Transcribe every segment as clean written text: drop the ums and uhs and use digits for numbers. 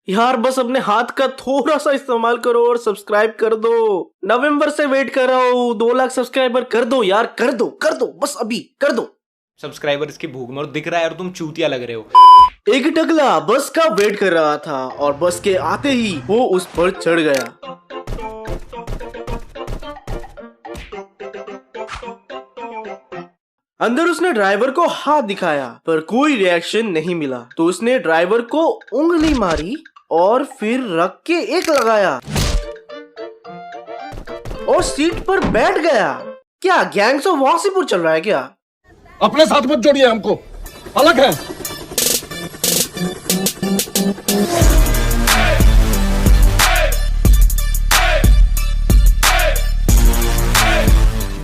यार बस अपने हाथ का थोड़ा सा इस्तेमाल करो और सब्सक्राइब कर दो। नवंबर से वेट कर रहा हूँ, 2 लाख सब्सक्राइबर कर दो यार, कर दो बस अभी कर दो। सब्सक्राइबर्स की भूख में और दिख रहा है और तुम चूतिया लग रहे हो। एक टकला बस का वेट कर रहा था और बस के आते ही वो उस पर चढ़ गया। अंदर उसने ड्राइवर को हाथ दिखाया पर कोई रिएक्शन नहीं मिला, तो उसने ड्राइवर को उंगली मारी और फिर रख के एक लगाया और सीट पर बैठ गया। क्या गैंग्स ऑफ वासेपुर चल रहा है क्या? अपने साथ मत जोड़िए, हमको अलग है।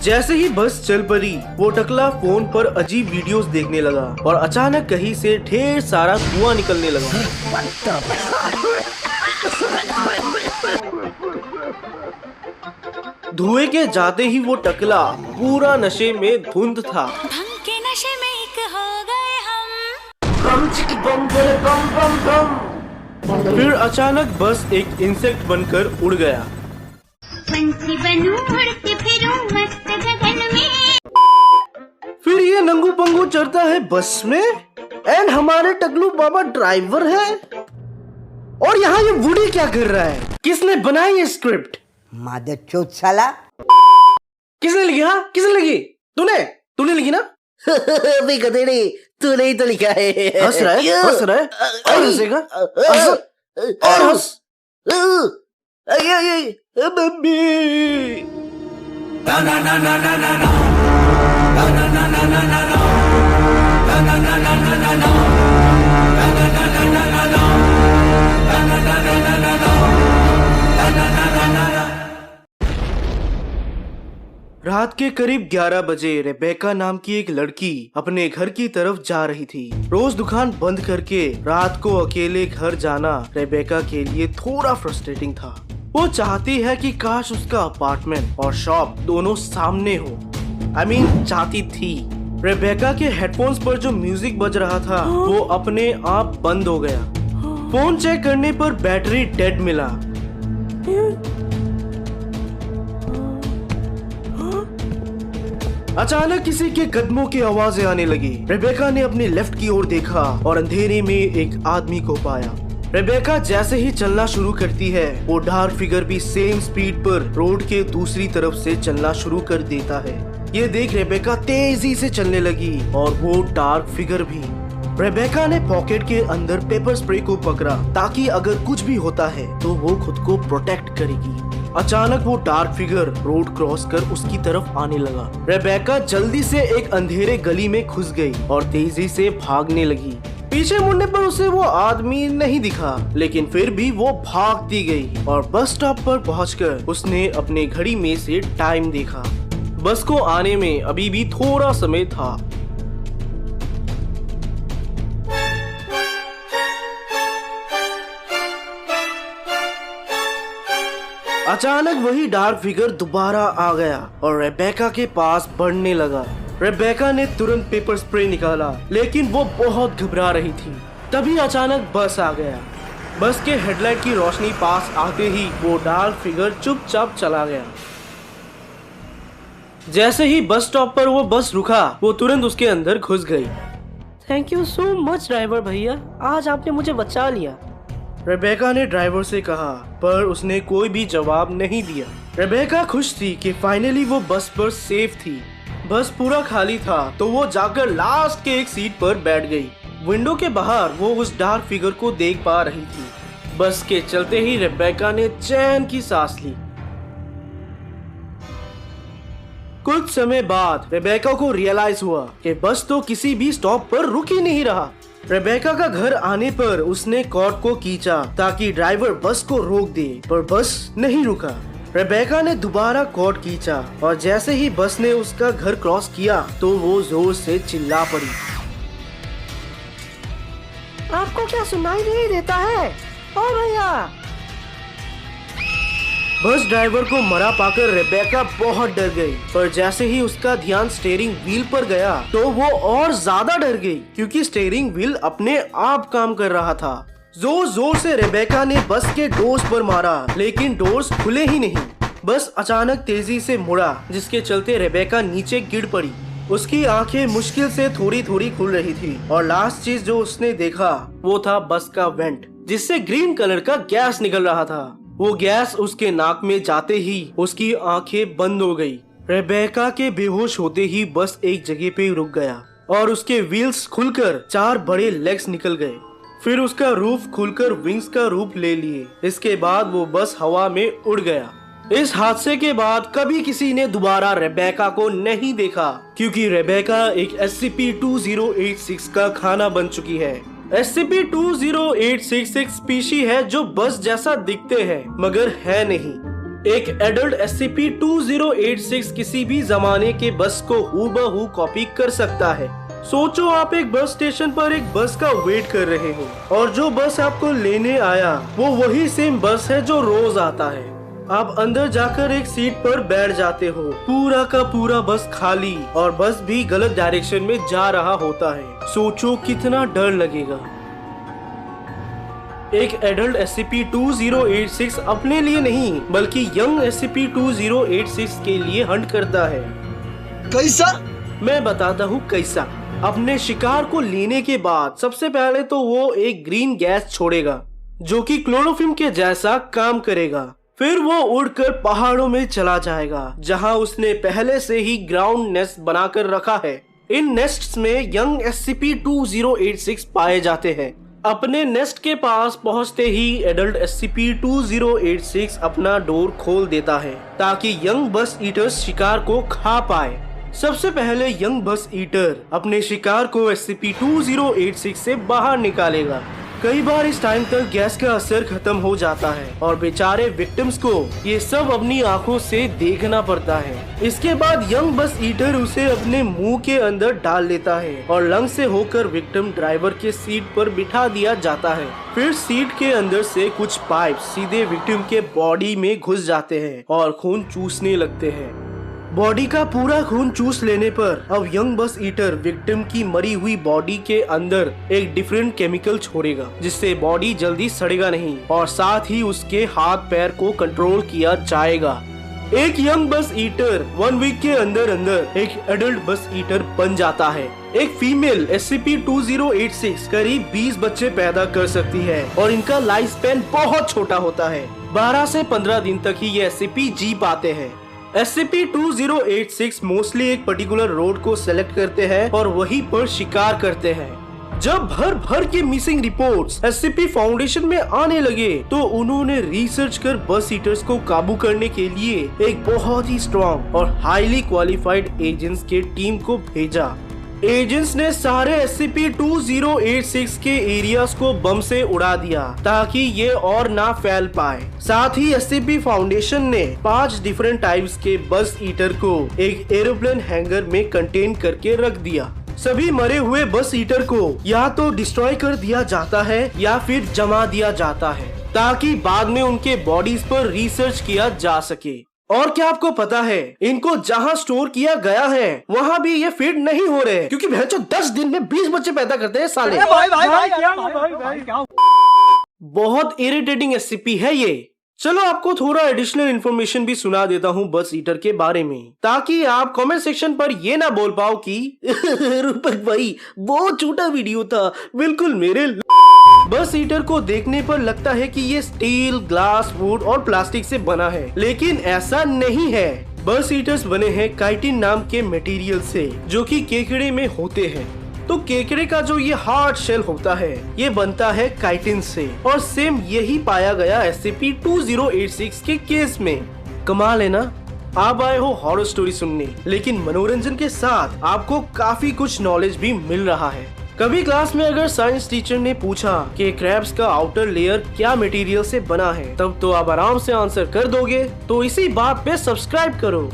जैसे ही बस चल पड़ी, वो टकला फोन पर अजीब वीडियोस देखने लगा और अचानक कहीं से ढेर सारा धुआं निकलने लगा। धुएं के जाते ही वो टकला पूरा नशे में धुंध था। भंग के नशे में एक हो गए हम। बम चिक बम बोले बम बम बम। फिर अचानक बस एक इंसेक्ट बनकर उड़ गया। पंछी बनूं उड़ती फिरूं मस्त गगन में। फिर ये नंगू पंगू चढ़ता है बस में एंड हमारे टकलू बाबा ड्राइवर है। और यहाँ ये वुडी क्या कर रहा है? किसने बनाई ये स्क्रिप्ट? मादर चौथ साला। किसने लिखी? हाँ किसने लिखी? तूने लिखी ना? अबे गधेड़े, तूने ही तो लिखा है। हंस रहा है और हंसेगा। और हंस। मम्मी। रात के करीब 11 बजे रेबेका नाम की एक लड़की अपने घर की तरफ जा रही थी। रोज दुकान बंद करके रात को अकेले घर जाना रेबेका के लिए थोड़ा फ्रस्ट्रेटिंग था। वो चाहती है कि काश उसका अपार्टमेंट और शॉप दोनों सामने हो। चाहती थी। रेबेका के हेडफोन्स पर जो म्यूजिक बज रहा था वो अपने आप बंद हो गया। फोन चेक करने पर बैटरी डेड मिला। अचानक किसी के कदमों की आवाजें आने लगी। रेबेका ने अपने लेफ्ट की ओर देखा और अंधेरे में एक आदमी को पाया। रेबेका जैसे ही चलना शुरू करती है, वो डार्क फिगर भी सेम स्पीड पर रोड के दूसरी तरफ से चलना शुरू कर देता है। ये देख रेबेका तेजी से चलने लगी और वो डार्क फिगर भी। रेबेका ने पॉकेट के अंदर पेपर स्प्रे को पकड़ा ताकि अगर कुछ भी होता है तो वो खुद को प्रोटेक्ट करेगी। अचानक वो डार्क फिगर रोड क्रॉस कर उसकी तरफ आने लगा। रेबेका जल्दी से एक अंधेरे गली में घुस गई और तेजी से भागने लगी। पीछे मुड़ने पर उसे वो आदमी नहीं दिखा, लेकिन फिर भी वो भागती गई और बस स्टॉप पर पहुंचकर उसने अपने घड़ी में से टाइम देखा। बस को आने में अभी भी थोड़ा समय था। अचानक वही डार्क फिगर दोबारा आ गया और रेबेका के पास बढ़ने लगा। रेबेका ने तुरंत पेपर स्प्रे निकाला, लेकिन वो बहुत घबरा रही थी। तभी अचानक बस आ गया। बस के हेडलाइट की रोशनी पास आते ही वो डार्क फिगर चुपचाप चला गया। जैसे ही बस स्टॉप पर वो बस रुका, वो तुरंत उसके अंदर घुस गई। Thank you so much driver भैया, आज आपने मुझे बचा लिया। रेबेका ने ड्राइवर से कहा, पर उसने कोई भी जवाब नहीं दिया। रेबेका खुश थी कि फाइनली वो बस पर सेफ थी। बस पूरा खाली था तो वो जाकर लास्ट के एक सीट पर बैठ गई। विंडो के बाहर वो उस डार्क फिगर को देख पा रही थी। बस के चलते ही रेबेका ने चैन की सांस ली। कुछ समय बाद रेबेका को रियलाइज हुआ कि बस तो किसी भी स्टॉप पर रुक ही नहीं रहा। रेबेका का घर आने पर उसने कॉर्ड को खींचा ताकि ड्राइवर बस को रोक दे, पर बस नहीं रुका। रेबेका ने दोबारा कॉर्ड खींचा और जैसे ही बस ने उसका घर क्रॉस किया तो वो जोर से चिल्ला पड़ी। आपको क्या सुनाई नहीं देता है? ओ भैया! बस ड्राइवर को मरा पाकर रेबेका बहुत डर गई, पर जैसे ही उसका ध्यान स्टीयरिंग व्हील पर गया तो वो और ज्यादा डर गई, क्योंकि स्टीयरिंग व्हील अपने आप काम कर रहा था। जोर जोर से रेबेका ने बस के डोर्स पर मारा, लेकिन डोर्स खुले ही नहीं। बस अचानक तेजी से मुड़ा, जिसके चलते रेबेका नीचे गिर पड़ी। उसकी आंखें मुश्किल से थोड़ी थोड़ी खुल रही थी और लास्ट चीज जो उसने देखा वो था बस का वेंट, जिससे ग्रीन कलर का गैस निकल रहा था। वो गैस उसके नाक में जाते ही उसकी आंखें बंद हो गई। रेबेका के बेहोश होते ही बस एक जगह पे रुक गया और उसके व्हील्स खुलकर 4 बड़े लेग्स निकल गए। फिर उसका रूफ खुलकर विंग्स का रूप ले लिए। इसके बाद वो बस हवा में उड़ गया। इस हादसे के बाद कभी किसी ने दोबारा रेबेका को नहीं देखा, क्योंकि रेबेका एक SCP-2086 का खाना बन चुकी है। SCP-2086 एक स्पीशी है जो बस जैसा दिखते हैं मगर है नहीं। एक एडल्ट SCP-2086 किसी भी जमाने के बस को हूबहू कॉपी कर सकता है। सोचो आप एक बस स्टेशन पर एक बस का वेट कर रहे हो और जो बस आपको लेने आया वो वही सेम बस है जो रोज आता है। आप अंदर जाकर एक सीट पर बैठ जाते हो। पूरा का पूरा बस खाली और बस भी गलत डायरेक्शन में जा रहा होता है। सोचो कितना डर लगेगा। एक एडल्ट SCP-2086 अपने लिए नहीं बल्कि यंग SCP-2086 के लिए हंट करता है। कैसा? मैं बताता हूँ कैसा। अपने शिकार को लेने के बाद सबसे पहले तो वो एक ग्रीन गैस छोड़ेगा जो कि क्लोरोफिल्म के जैसा काम करेगा। फिर वो उड़कर पहाड़ों में चला जाएगा जहां उसने पहले से ही ग्राउंड नेस्ट बनाकर रखा है। इन नेस्ट्स में यंग SCP-2086 पाए जाते हैं। अपने नेस्ट के पास पहुंचते ही एडल्ट SCP-2086 अपना डोर खोल देता है ताकि यंग बस ईटर्स शिकार को खा पाए। सबसे पहले यंग बस ईटर अपने शिकार को SCP-2086 से बाहर निकालेगा। कई बार इस टाइम तक गैस का असर खत्म हो जाता है और बेचारे विक्टिम्स को ये सब अपनी आंखों से देखना पड़ता है। इसके बाद यंग बस ईटर उसे अपने मुंह के अंदर डाल लेता है और लंग से होकर विक्टिम ड्राइवर के सीट पर बिठा दिया जाता है। फिर सीट के अंदर से कुछ पाइप सीधे विक्टिम के बॉडी में घुस जाते हैं और खून चूसने लगते हैं। बॉडी का पूरा खून चूस लेने पर अब यंग बस ईटर विक्टिम की मरी हुई बॉडी के अंदर एक डिफरेंट केमिकल छोड़ेगा जिससे बॉडी जल्दी सड़ेगा नहीं और साथ ही उसके हाथ पैर को कंट्रोल किया जाएगा। एक यंग बस ईटर 1 वीक के अंदर अंदर एक एडल्ट बस ईटर बन जाता है। एक फीमेल SCP-2086 करीब 20 बच्चे पैदा कर सकती है और इनका लाइफ स्पैन बहुत छोटा होता है। 12 से 15 दिन तक ही ये SCP जी पाते हैं। SCP-2086 मोस्टली एक पर्टिकुलर रोड को सेलेक्ट करते हैं और वहीं पर शिकार करते हैं। जब भर भर के मिसिंग रिपोर्ट्स SCP फाउंडेशन में आने लगे तो उन्होंने रिसर्च कर बस ईटर्स को काबू करने के लिए एक बहुत ही स्ट्रॉन्ग और हाईली क्वालिफाइड एजेंट्स के टीम को भेजा। एजेंट्स ने सारे SCP-2086 के एरियाज को बम से उड़ा दिया ताकि ये और ना फैल पाए। साथ ही SCP फाउंडेशन ने 5 डिफरेंट टाइप्स के बस ईटर को एक एरोप्लेन हैंगर में कंटेन करके रख दिया। सभी मरे हुए बस ईटर को या तो डिस्ट्रॉय कर दिया जाता है या फिर जमा दिया जाता है ताकि बाद में उनके बॉडीज पर रिसर्च किया जा सके। और क्या आपको पता है इनको जहाँ स्टोर किया गया है वहाँ भी ये फीड नहीं हो रहे क्योंकि भैंचो 10 दिन में 20 बच्चे पैदा करते हैं साले। बहुत इरिटेटिंग SCP है ये। चलो आपको थोड़ा एडिशनल इन्फॉर्मेशन भी सुना देता हूँ बस ईटर के बारे में ताकि आप कमेंट सेक्शन पर ये ना बोल पाओ कि रूपक भाई बहुत छोटा वीडियो था, बिल्कुल मेरे। बस ईटर को देखने पर लगता है कि ये स्टील, ग्लास, वुड और प्लास्टिक से बना है, लेकिन ऐसा नहीं है। बस ईटर्स बने हैं काइटिन नाम के मटेरियल से जो कि केकड़े में होते हैं। तो केकड़े का जो ये हार्ड शेल होता है ये बनता है काइटिन से और सेम यही पाया गया SCP-2086 के केस में। कमाल है ना। आप आए हो हॉरर स्टोरी सुनने, लेकिन मनोरंजन के साथ आपको काफी कुछ नॉलेज भी मिल रहा है। कभी क्लास में अगर साइंस टीचर ने पूछा कि क्रैब्स का आउटर लेयर क्या मटेरियल से बना है, तब तो आप आराम से आंसर कर दोगे। तो इसी बात पे सब्सक्राइब करो।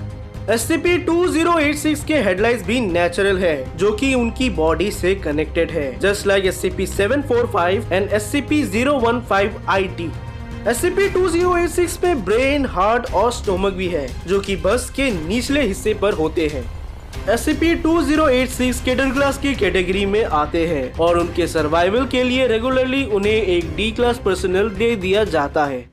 SCP-2086 के हेडलाइंस भी नेचुरल है जो कि उनकी बॉडी से कनेक्टेड है, just like SCP-745 and SCP-015-IT। SCP-2086 में ब्रेन, हार्ट और स्टोमक भी है जो कि बस के निचले हिस्से पर होते हैं। SCP-2086 कैडेट क्लास की कैटेगरी में आते हैं और उनके सर्वाइवल के लिए रेगुलरली उन्हें एक D क्लास पर्सनल दे दिया जाता है।